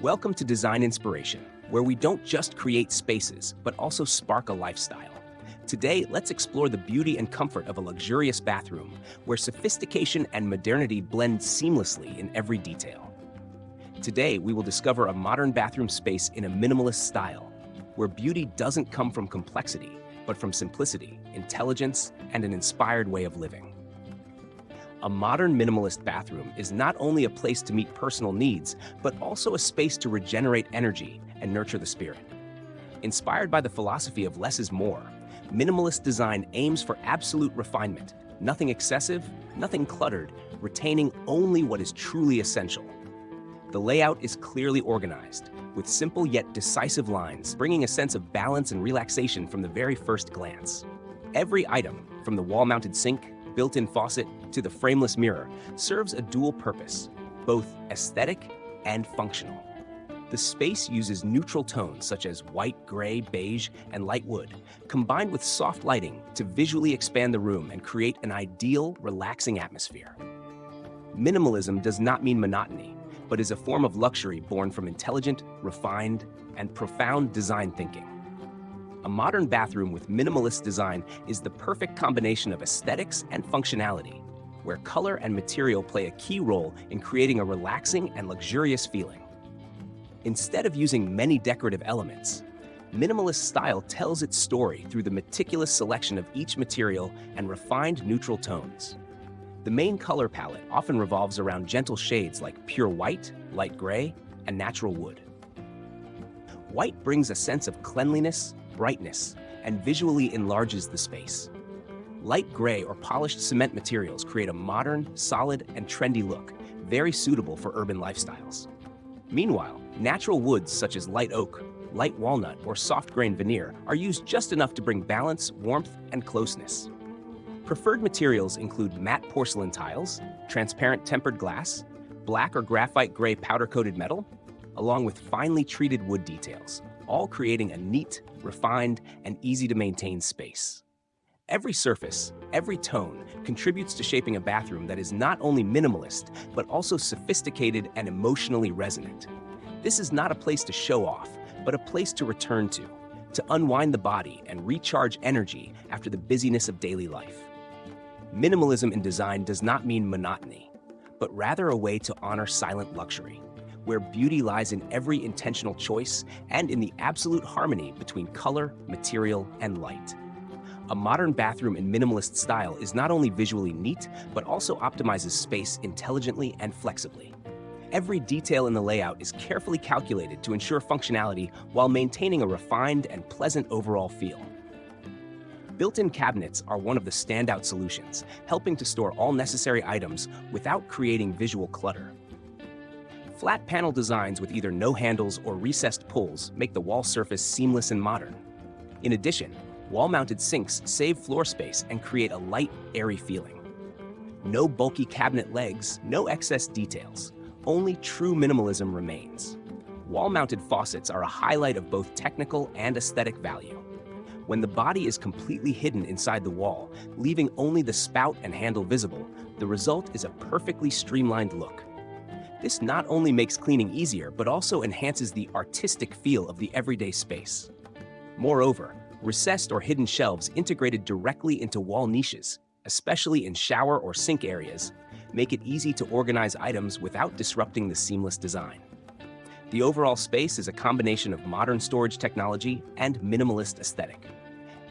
Welcome to Design Inspiration, where we don't just create spaces, but also spark a lifestyle. Today, let's explore the beauty and comfort of a luxurious bathroom, where sophistication and modernity blend seamlessly in every detail. Today, we will discover a modern bathroom space in a minimalist style, where beauty doesn't come from complexity, but from simplicity, intelligence, and an inspired way of living. A modern minimalist bathroom is not only a place to meet personal needs, but also a space to regenerate energy and nurture the spirit. Inspired by the philosophy of less is more, minimalist design aims for absolute refinement, nothing excessive, nothing cluttered, retaining only what is truly essential. The layout is clearly organized, with simple yet decisive lines, bringing a sense of balance and relaxation from the very first glance. Every item, from the wall-mounted sink, built-in faucet, to the frameless mirror, serves a dual purpose, both aesthetic and functional. The space uses neutral tones such as white, gray, beige, and light wood, combined with soft lighting to visually expand the room and create an ideal, relaxing atmosphere. Minimalism does not mean monotony, but is a form of luxury born from intelligent, refined, and profound design thinking. A modern bathroom with minimalist design is the perfect combination of aesthetics and functionality, where color and material play a key role in creating a relaxing and luxurious feeling. Instead of using many decorative elements, minimalist style tells its story through the meticulous selection of each material and refined neutral tones. The main color palette often revolves around gentle shades like pure white, light gray, and natural wood. White brings a sense of cleanliness, brightness, and visually enlarges the space. Light gray or polished cement materials create a modern, solid, and trendy look, very suitable for urban lifestyles. Meanwhile, natural woods such as light oak, light walnut, or soft-grain veneer are used just enough to bring balance, warmth, and closeness. Preferred materials include matte porcelain tiles, transparent tempered glass, black or graphite gray powder-coated metal, along with finely treated wood details, all creating a neat, refined, and easy-to-maintain space. Every surface, every tone contributes to shaping a bathroom that is not only minimalist, but also sophisticated and emotionally resonant. This is not a place to show off, but a place to return to unwind the body and recharge energy after the busyness of daily life. Minimalism in design does not mean monotony, but rather a way to honor silent luxury, where beauty lies in every intentional choice and in the absolute harmony between color, material, and light. A modern bathroom in minimalist style is not only visually neat, but also optimizes space intelligently and flexibly. Every detail in the layout is carefully calculated to ensure functionality while maintaining a refined and pleasant overall feel. Built-in cabinets are one of the standout solutions, helping to store all necessary items without creating visual clutter. Flat panel designs with either no handles or recessed pulls make the wall surface seamless and modern. In addition, wall-mounted sinks save floor space and create a light, airy feeling. No bulky cabinet legs, no excess details. Only true minimalism remains. Wall-mounted faucets are a highlight of both technical and aesthetic value. When the body is completely hidden inside the wall, leaving only the spout and handle visible, the result is a perfectly streamlined look. This not only makes cleaning easier, but also enhances the artistic feel of the everyday space. Moreover, recessed or hidden shelves integrated directly into wall niches, especially in shower or sink areas, make it easy to organize items without disrupting the seamless design. The overall space is a combination of modern storage technology and minimalist aesthetic.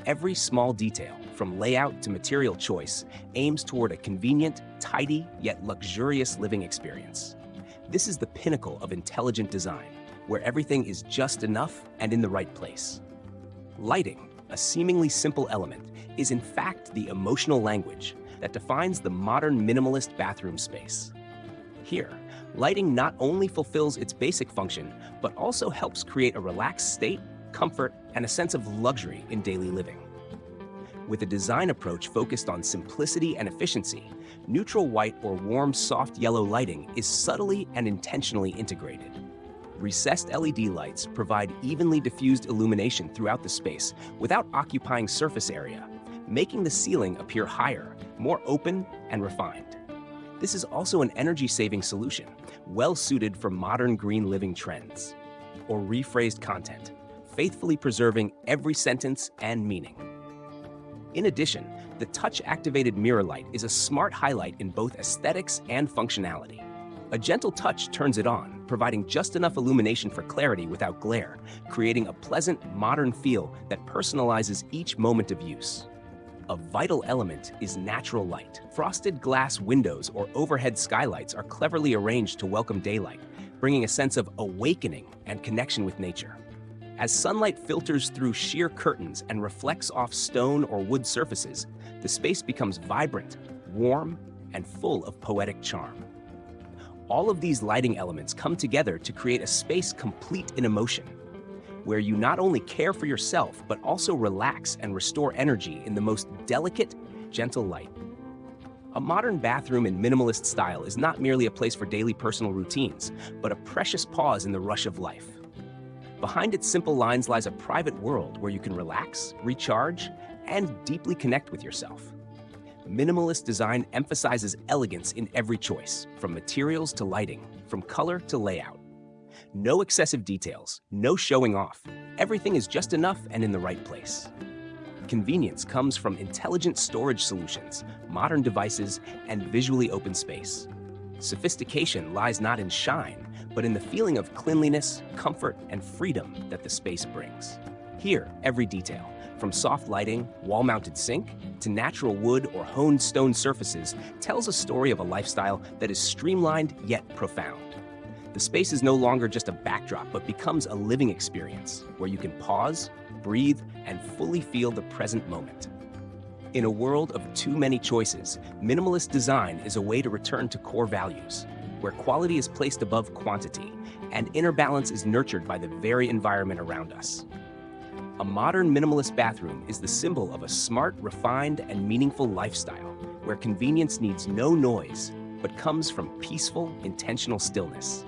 Every small detail, from layout to material choice, aims toward a convenient, tidy, yet luxurious living experience. This is the pinnacle of intelligent design, where everything is just enough and in the right place. Lighting, a seemingly simple element, is in fact the emotional language that defines the modern minimalist bathroom space. Here, lighting not only fulfills its basic function, but also helps create a relaxed state, comfort, and a sense of luxury in daily living. With a design approach focused on simplicity and efficiency, neutral white or warm, soft yellow lighting is subtly and intentionally integrated. Recessed LED lights provide evenly diffused illumination throughout the space without occupying surface area, making the ceiling appear higher, more open, and refined. This is also an energy-saving solution, well suited for modern green living trends. Or rephrased content, faithfully preserving every sentence and meaning. In addition, the touch-activated mirror light is a smart highlight in both aesthetics and functionality. A gentle touch turns it on, providing just enough illumination for clarity without glare, creating a pleasant, modern feel that personalizes each moment of use. A vital element is natural light. Frosted glass windows or overhead skylights are cleverly arranged to welcome daylight, bringing a sense of awakening and connection with nature. As sunlight filters through sheer curtains and reflects off stone or wood surfaces, the space becomes vibrant, warm, and full of poetic charm. All of these lighting elements come together to create a space complete in emotion, where you not only care for yourself, but also relax and restore energy in the most delicate, gentle light. A modern bathroom in minimalist style is not merely a place for daily personal routines, but a precious pause in the rush of life. Behind its simple lines lies a private world where you can relax, recharge, and deeply connect with yourself. Minimalist design emphasizes elegance in every choice, from materials to lighting, from color to layout. No excessive details, no showing off. Everything is just enough and in the right place. Convenience comes from intelligent storage solutions, modern devices, and visually open space. Sophistication lies not in shine, but in the feeling of cleanliness, comfort, and freedom that the space brings. Here, every detail, from soft lighting, wall-mounted sink, to natural wood or honed stone surfaces, tells a story of a lifestyle that is streamlined yet profound. The space is no longer just a backdrop, but becomes a living experience where you can pause, breathe, and fully feel the present moment. In a world of too many choices, minimalist design is a way to return to core values, where quality is placed above quantity, and inner balance is nurtured by the very environment around us. A modern minimalist bathroom is the symbol of a smart, refined, and meaningful lifestyle, where convenience needs no noise, but comes from peaceful, intentional stillness.